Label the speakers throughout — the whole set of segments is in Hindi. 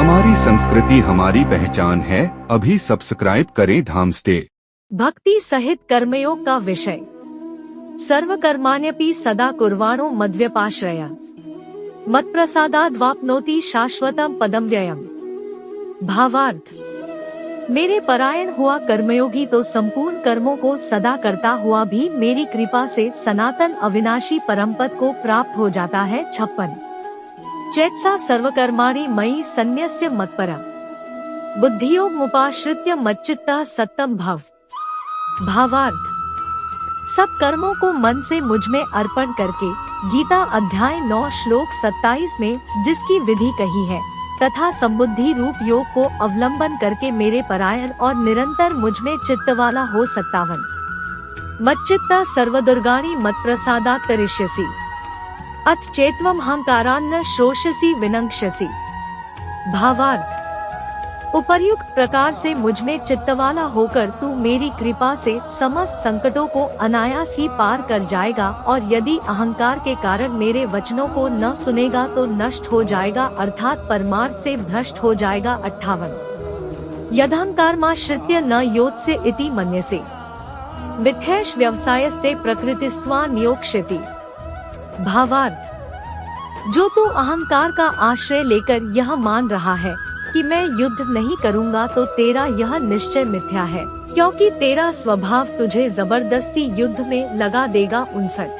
Speaker 1: हमारी संस्कृति हमारी पहचान है। अभी सब्सक्राइब करें धामस्टे।
Speaker 2: भक्ति सहित कर्मयोग का विषय। सर्वकर्माण्यपि सदा कुर्वाणो मद्व्यपाश्रया मत्प्रसादाद्वाप्नोति शाश्वतम पदम व्ययम्। भावार्थ। मेरे परायण हुआ कर्मयोगी तो संपूर्ण कर्मों को सदा करता हुआ भी मेरी कृपा से सनातन अविनाशी परमपद को प्राप्त हो जाता है। 56। चेतसा सर्वकर्माणि मयि सन्न्यस्य मत्परा बुद्धियोगमुपाश्रित्य मच्चित्तः सत्तम भव। भावार्थ। सब कर्मों को मन से मुझ में अर्पण करके गीता अध्याय 9 श्लोक 27 में जिसकी विधि कही है तथा संबुद्धि रूप योग को अवलंबन करके मेरे परायण और निरंतर मुझ में चित्त वाला हो। 57। मच्चित्ता सर्वदुर्गाणि मत्प्रसादात् तरिष्यसि अथ चेत्वम हंकारान्न श्रोष्यसि विनंक्ष्यसि। भावार्थ। उपर्युक्त प्रकार से मुझ में चित्तवाला होकर तू मेरी कृपा से समस्त संकटों को अनायास ही पार कर जाएगा और यदि अहंकार के कारण मेरे वचनों को न सुनेगा तो नष्ट हो जाएगा अर्थात परमार्थ से भ्रष्ट हो जाएगा। 58। यदहंकारमाश्रित्य न योत्स्य इति मन्यसे मिथ्यैष व्यवसायस्ते प्रकृतिस्त्वा नियोक्ष्यति। भावार्थ। जो तू अहंकार का आश्रय लेकर यह मान रहा है कि मैं युद्ध नहीं करूंगा तो तेरा यह निश्चय मिथ्या है, क्योंकि तेरा स्वभाव तुझे जबरदस्ती युद्ध में लगा देगा। 59।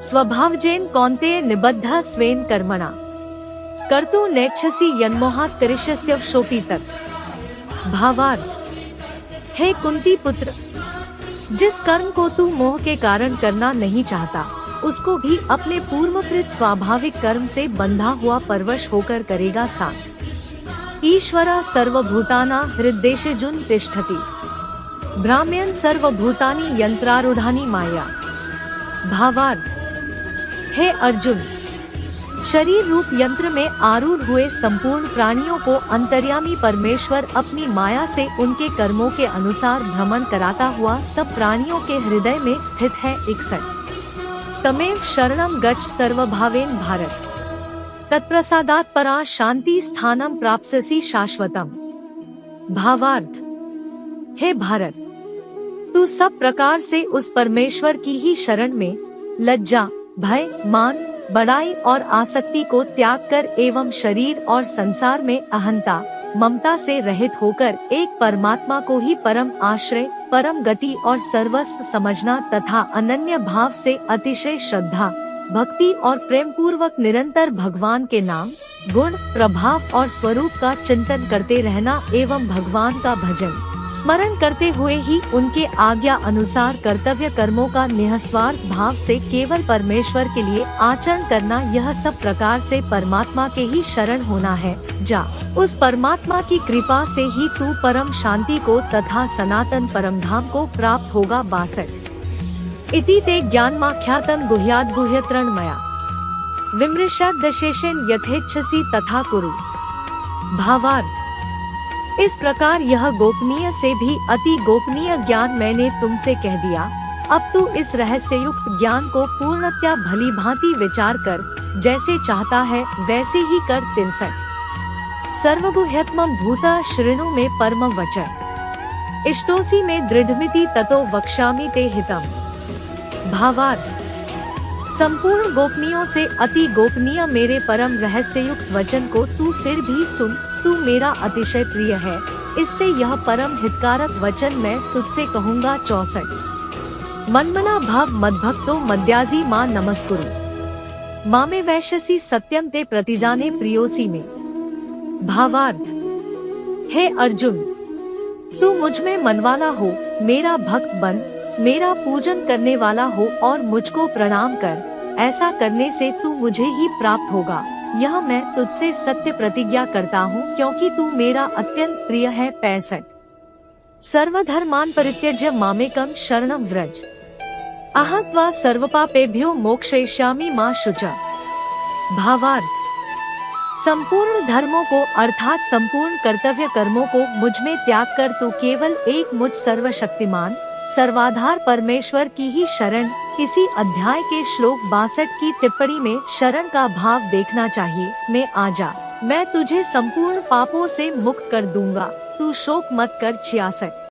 Speaker 2: स्वभावजेन कौन्तेय निबद्धः स्वेन कर्मणा कर्तुं नेच्छसि यन्मोहात् करिष्यस्य शोपि तत्। भावार्थ। हे कुंती पुत्र, जिस कर्म को तू मोह के कारण करना नहीं चाहता उसको भी अपने पूर्वकृत स्वाभाविक कर्म से बंधा हुआ परवश होकर करेगा। 7। ईश्वरः सर्वभूतानां हृद्देशेऽर्जुन तिष्ठति भ्राम्यन् सर्वभूतानि यंत्रारूढ़ानि माया। भावार्थ। हे अर्जुन, शरीर रूप यंत्र में आरूढ़ हुए संपूर्ण प्राणियों को अंतर्यामी परमेश्वर अपनी माया से उनके कर्मों के अनुसार भ्रमण कराता हुआ सब प्राणियों के हृदय में स्थित है। 61। तमेव शरणं गच्छ सर्वभावेन भारत तत्प्रसादात् परा शांति स्थानम प्राप्स्यसि शाश्वतम। भावार्थ। हे भारत, तू सब प्रकार से उस परमेश्वर की ही शरण में लज्जा, भय, मान, बड़ाई और आसक्ति को त्याग कर एवं शरीर और संसार में अहंता, ममता से रहित होकर एक परमात्मा को ही परम आश्रय, परम गति और सर्वस्व समझना तथा अनन्य भाव से अतिशय श्रद्धा, भक्ति और प्रेम पूर्वक निरंतर भगवान के नाम, गुण, प्रभाव और स्वरूप का चिंतन करते रहना एवं भगवान का भजन स्मरण करते हुए ही उनके आज्ञा अनुसार कर्तव्य कर्मों का निःस्वार्थ भाव से केवल परमेश्वर के लिए आचरण करना, यह सब प्रकार से परमात्मा के ही शरण होना है। जा, उस परमात्मा की कृपा से ही तू परम शांति को तथा सनातन परमधाम को प्राप्त होगा। 62। इति ते ज्ञानमाख्यातं गुह्याद् गुह्यतरं मया विमृश्याद्दशेषेण यथेच्छसि तथा कुरु। भावार्थ। इस प्रकार यह गोपनीय से भी अति गोपनीय ज्ञान मैंने तुमसे कह दिया। अब तू इस रहस्ययुक्त ज्ञान को पूर्णतया भली भांति विचार कर, जैसे चाहता है वैसे ही कर। 63। सर्वगुह्यतमं भूता शृणु मे परमं वचः इष्टोसि मे दृढ़मिति ततो वक्ष्यामि ते हितम्। भावार्थ। संपूर्ण गोपनीयों से अति गोपनीय मेरे परम रहस्ययुक्त वचन को तू फिर भी सुन, तू मेरा अतिशय प्रिय है, इससे यह परम हितकारक वचन मैं तुझसे कहूँगा। 64। मन्मना भव मद्भक्तो मद्याजी मां नमस्कुरु मामे वैश्यसि सत्यम ते प्रतिजाने प्रियोसी में। भावार्थ। हे अर्जुन, तू मुझ में मनवाला हो, मेरा भक्त बन, मेरा पूजन करने वाला हो और मुझको प्रणाम कर। ऐसा करने से तू मुझे ही प्राप्त होगा, यह मैं तुझसे सत्य प्रतिज्ञा करता हूँ, क्योंकि तू मेरा अत्यंत प्रिय है। 65। सर्वधर्मान् परित्यज्य मामेकं शरणं व्रज अहं त्वा सर्वपापेभ्यो मोक्षयिष्यामि मा शुचः। भावार्थ। संपूर्ण धर्मों को अर्थात संपूर्ण कर्तव्य कर्मों को मुझ में त्याग कर तू केवल एक मुझ सर्वशक्तिमान सर्वाधार परमेश्वर की ही शरण। इसी अध्याय के श्लोक 62 की टिप्पणी में शरण का भाव देखना चाहिए में आ जा। मैं तुझे संपूर्ण पापों से मुक्त कर दूंगा। तू शोक मत कर। 66